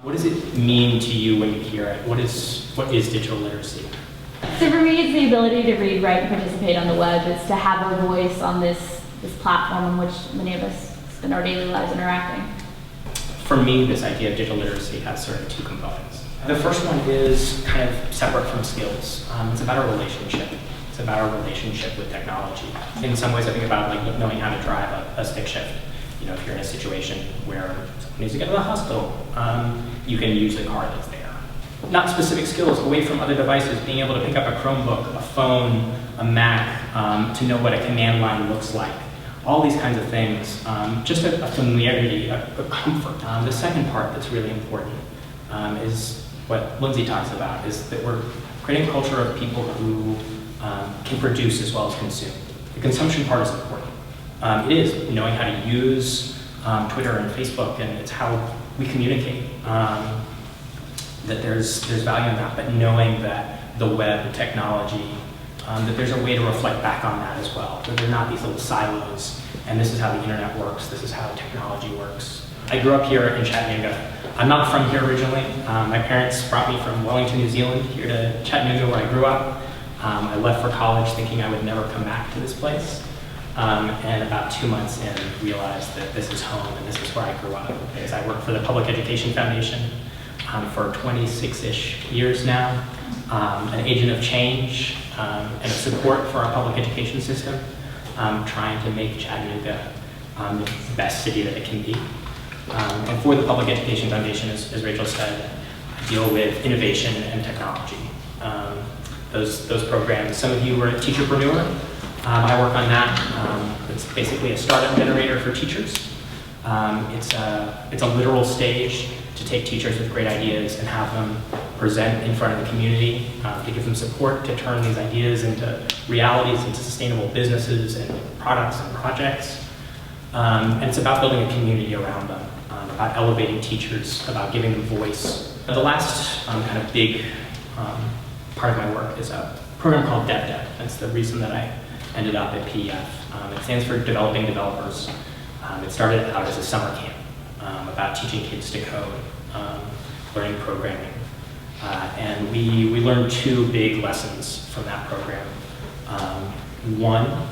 What does it mean to you when you hear it? What is digital literacy? So for me, it's the ability to read, write, and participate on the web. It's to have a voice on this platform in which many of us spend our daily lives interacting. For me, this idea of digital literacy has sort of two components. The first one is kind of separate from skills. It's about a relationship. It's about our relationship with technology. In some ways, I think about like knowing how to drive a stick shift. You know, if you're in a situation where someone needs to get to the hospital, you can use the car that's there. Not specific skills, away from other devices, being able to pick up a Chromebook, a phone, a Mac, to know what a command line looks like. All these kinds of things, just a familiarity, a comfort. The second part that's really important is what Lindsay talks about, is that we're creating a culture of people who can produce as well as consume. The consumption part is important. It is knowing how to use Twitter and Facebook, and it's how we communicate. That there's value in that, but knowing that the web and technology, that there's a way to reflect back on that as well. That they're not these little silos, and this is how the internet works, this is how technology works. I grew up here in Chattanooga. I'm not from here originally. My parents brought me from Wellington, New Zealand, here to Chattanooga where I grew up. I left for college thinking I would never come back to this place. And about 2 months in, realized that this is home and this is where I grew up. Because I work for the Public Education Foundation for 26-ish years now, an agent of change and of support for our public education system, trying to make Chattanooga the best city that it can be. And for the Public Education Foundation, as Rachel said, I deal with innovation and technology. Those programs, some of you were at Teacherpreneur. I work on that. It's basically a startup generator for teachers. It's a literal stage to take teachers with great ideas and have them present in front of the community, to give them support to turn these ideas into realities, into sustainable businesses and products and projects. And it's about building a community around them, about elevating teachers, about giving them voice. The last kind of big part of my work is a program called DevDev. That's the reason that I ended up at PEF. It stands for Developing Developers. It started out as a summer camp about teaching kids to code, learning programming. And we learned two big lessons from that program. One,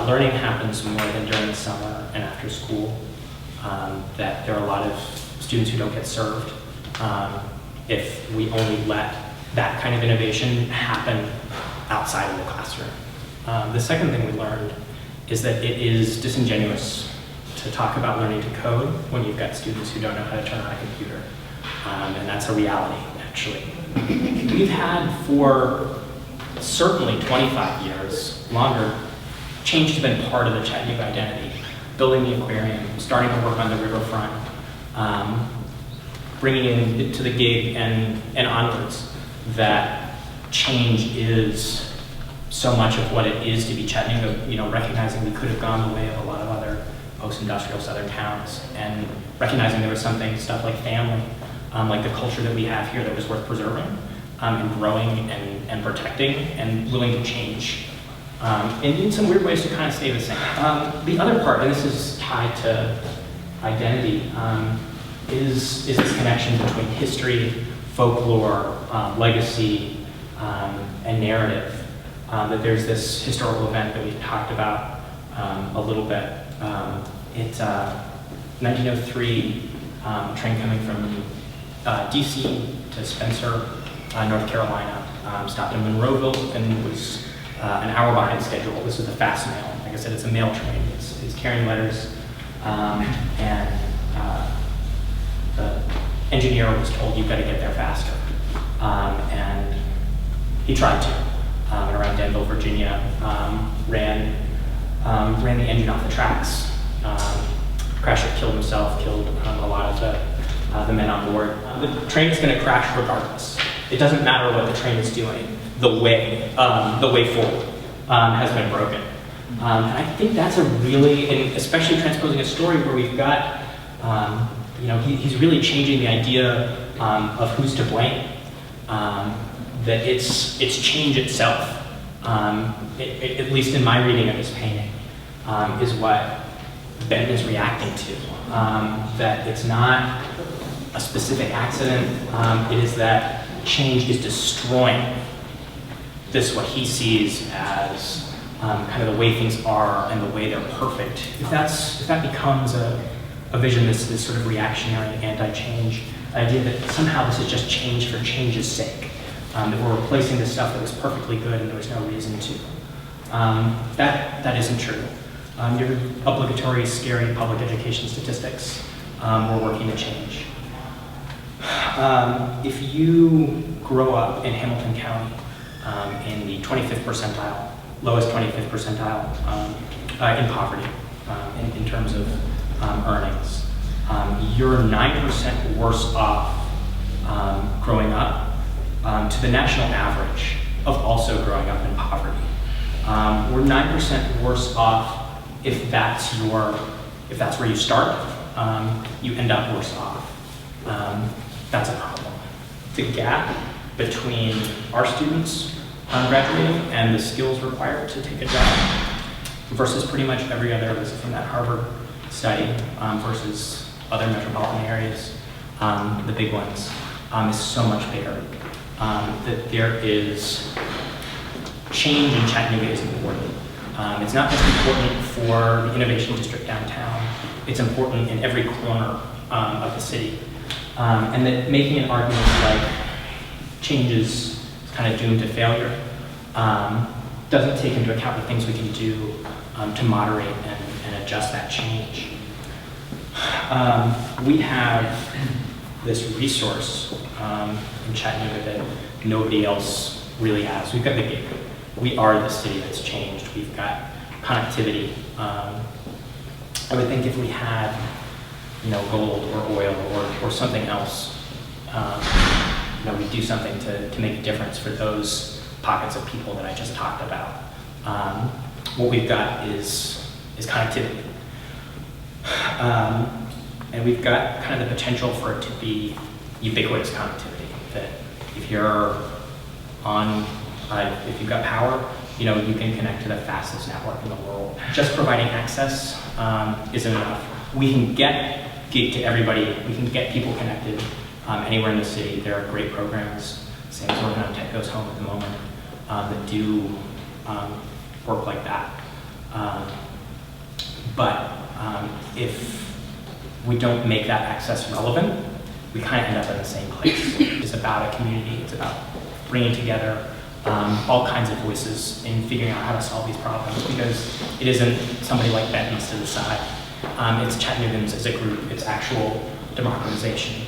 learning happens more than during the summer and after school. That there are a lot of students who don't get served if we only let that kind of innovation happen outside of the classroom. The second thing we learned is that it is disingenuous to talk about learning to code when you've got students who don't know how to turn on a computer. And that's a reality, actually. We've had for certainly 25 years, longer, change has been part of the Chattanooga identity. Building the aquarium, starting to work on the riverfront, bringing it to the gig and onwards, that change is so much of what it is to be Chattanooga, you know, recognizing we could have gone the way of a lot of other post-industrial southern towns, and recognizing there was stuff like family, like the culture that we have here that was worth preserving, and growing and protecting, and willing to change. And in some weird ways to kind of stay the same. The other part, and this is tied to identity, is this connection between history, folklore, legacy, and narrative. That there's this historical event that we've talked about a little bit. It's 1903, a train coming from DC to Spencer, North Carolina, stopped in Monroeville and was an hour behind schedule. This is the fast mail. Like I said, it's a mail train. It's carrying letters, and the engineer was told, you've got to get there faster. And he tried to. And around Danville, Virginia, ran the engine off the tracks. Crashed it, killed himself, killed a lot of the men on board. The train is going to crash regardless. It doesn't matter what the train is doing. The way forward has been broken. And I think that's a really, and especially transposing a story where we've got, you know, he's really changing the idea of who's to blame. That it's change itself, at least in my reading of his painting, is what Ben is reacting to. That it's not a specific accident. It is that change is destroying this, what he sees as kind of the way things are and the way they're perfect. If that becomes a vision, this sort of reactionary anti-change idea that somehow this is just change for change's sake, that we're replacing the stuff that was perfectly good and there was no reason to. That isn't true. Your obligatory, scary public education statistics we're working to change. If you grow up in Hamilton County in the 25th percentile, lowest 25th percentile in poverty in terms of earnings, you're 9% worse off growing up to the national average of also growing up in poverty. We're 9% worse off if that's where you start. You end up worse off. That's a problem. The gap between our students graduating and the skills required to take a job versus pretty much every other, this is from that Harvard study, versus other metropolitan areas, the big ones, is so much bigger. That there is change in Chattanooga is important. It's not just important for the Innovation District downtown, it's important in every corner of the city. And that making an argument like change is kind of doomed to failure doesn't take into account the things we can do to moderate and adjust that change. We have this resource in Chattanooga that nobody else really has. We've got the gig. We are the city that's changed. We've got connectivity. I would think if we had, gold or oil or something else, we'd do something to make a difference for those pockets of people that I just talked about. What we've got is connectivity. And we've got kind of the potential for it to be ubiquitous connectivity, that if you're if you've got power, you can connect to the fastest network in the world. Just providing access isn't enough. We can get gig to everybody. We can get people connected anywhere in the city. There are great programs. Sam's working on Tech Goes Home at the moment that do work like that. But if we don't make that access relevant, we kind of end up in the same place. It's about a community. It's about bringing together all kinds of voices in figuring out how to solve these problems, because it isn't somebody like Benton's to the side. It's Chattonoogans as a group. It's actual democratization.